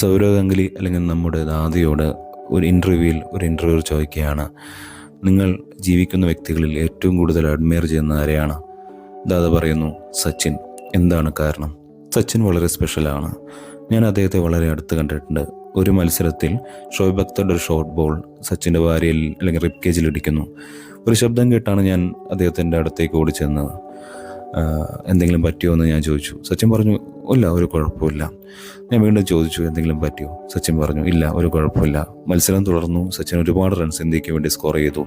സൗരവ് ഗാംഗുലി അല്ലെങ്കിൽ നമ്മുടെ ദാദയോട് ഒരു ഇൻ്റർവ്യൂ ചോദിക്കുകയാണ്, നിങ്ങൾ ജീവിക്കുന്ന വ്യക്തികളിൽ ഏറ്റവും കൂടുതൽ അഡ്മയർ ചെയ്യുന്ന ആരെയാണ്? ദാദ പറയുന്നു, സച്ചിൻ. എന്താണ് കാരണം? സച്ചിൻ വളരെ സ്പെഷ്യലാണ്. ഞാൻ അദ്ദേഹത്തെ വളരെ അടുത്ത് കണ്ടിട്ടുണ്ട്. ഒരു മത്സരത്തിൽ ഷോയബ് അക്തറുടെ ഒരു ഷോർട്ട് ബോൾ സച്ചിൻ്റെ വാരിയിൽ അല്ലെങ്കിൽ റിബ് കേജിൽ ഇടിക്കുന്നു. ഒരു ശബ്ദം കേട്ടാണ് ഞാൻ അദ്ദേഹത്തിൻ്റെ അടുത്തേക്ക് ഓടി ചെന്നത്. എന്തെങ്കിലും പറ്റിയോ എന്ന് ഞാൻ ചോദിച്ചു. സച്ചിൻ പറഞ്ഞു, ഇല്ല, ഒരു കുഴപ്പമില്ല. ഞാൻ വീണ്ടും ചോദിച്ചു, എന്തെങ്കിലും പറ്റിയോ? സച്ചിൻ പറഞ്ഞു, ഇല്ല, ഒരു കുഴപ്പമില്ല. മത്സരം തുടർന്നു. സച്ചിൻ ഒരുപാട് റൺസ് ഇന്ത്യക്ക് വേണ്ടി സ്കോർ ചെയ്തു.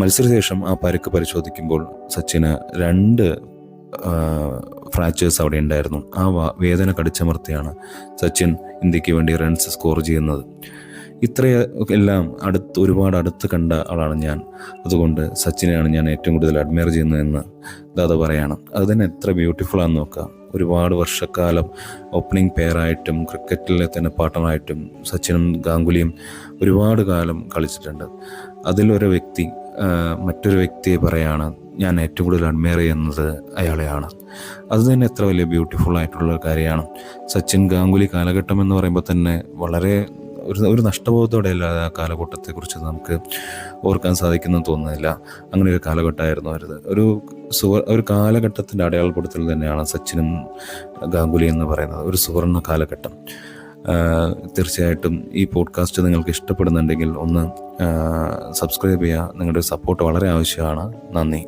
മത്സരശേഷം ആ പരുക്ക് പരിശോധിക്കുമ്പോൾ സച്ചിന് 2 ഫ്രാക്ചേഴ്സ് അവിടെ ഉണ്ടായിരുന്നു. ആ വേദന കടിച്ചമർത്തിയാണ് സച്ചിൻ ഇന്ത്യക്ക് വേണ്ടി റൺസ് സ്കോർ ചെയ്യുന്നത്. ഇത്രയെല്ലാം ഒരുപാട് അടുത്ത് കണ്ട ആളാണ് ഞാൻ. അതുകൊണ്ട് സച്ചിനെയാണ് ഞാൻ ഏറ്റവും കൂടുതൽ അഡ്മയർ ചെയ്യുന്നതെന്ന് ദാദ പറയണം. അത് തന്നെ എത്ര ബ്യൂട്ടിഫുള്ളാണെന്ന് നോക്കാം. ഒരുപാട് വർഷക്കാലം ഓപ്പണിംഗ് പെയറായിട്ടും ക്രിക്കറ്റിലെ തന്നെ പാർട്ണറായിട്ടും സച്ചിനും ഗാംഗുലിയും ഒരുപാട് കാലം കളിച്ചിട്ടുണ്ട്. അതിലൊരു വ്യക്തി മറ്റൊരു വ്യക്തിയെ പറയാണ്, ഞാൻ ഏറ്റവും കൂടുതൽ അഡ്മയർ ചെയ്യുന്നത് അയാളെയാണ്. അത് തന്നെ എത്ര വലിയ ബ്യൂട്ടിഫുൾ ആയിട്ടുള്ള കാര്യമാണ്. സച്ചിൻ ഗാംഗുലി കാലഘട്ടം എന്ന് പറയുമ്പോൾ തന്നെ വളരെ ഒരു നഷ്ടബോധത്തോടെയല്ല ആ കാലഘട്ടത്തെക്കുറിച്ച് നമുക്ക് ഓർക്കാൻ സാധിക്കുമെന്ന് തോന്നുന്നില്ല. അങ്ങനെ ഒരു കാലഘട്ടമായിരുന്നു അവരത്. ഒരു കാലഘട്ടത്തിൻ്റെ അടയാളപ്പെടുത്തൽ തന്നെയാണ് സച്ചിനും ഗാംഗുലി എന്ന് പറയുന്നത്. ഒരു സുവർണ്ണ കാലഘട്ടം. തീർച്ചയായിട്ടും ഈ പോഡ്കാസ്റ്റ് നിങ്ങൾക്ക് ഇഷ്ടപ്പെടുന്നുണ്ടെങ്കിൽ ഒന്ന് സബ്സ്ക്രൈബ് ചെയ്യുക. നിങ്ങളുടെ സപ്പോർട്ട് വളരെ ആവശ്യമാണ്. നന്ദി.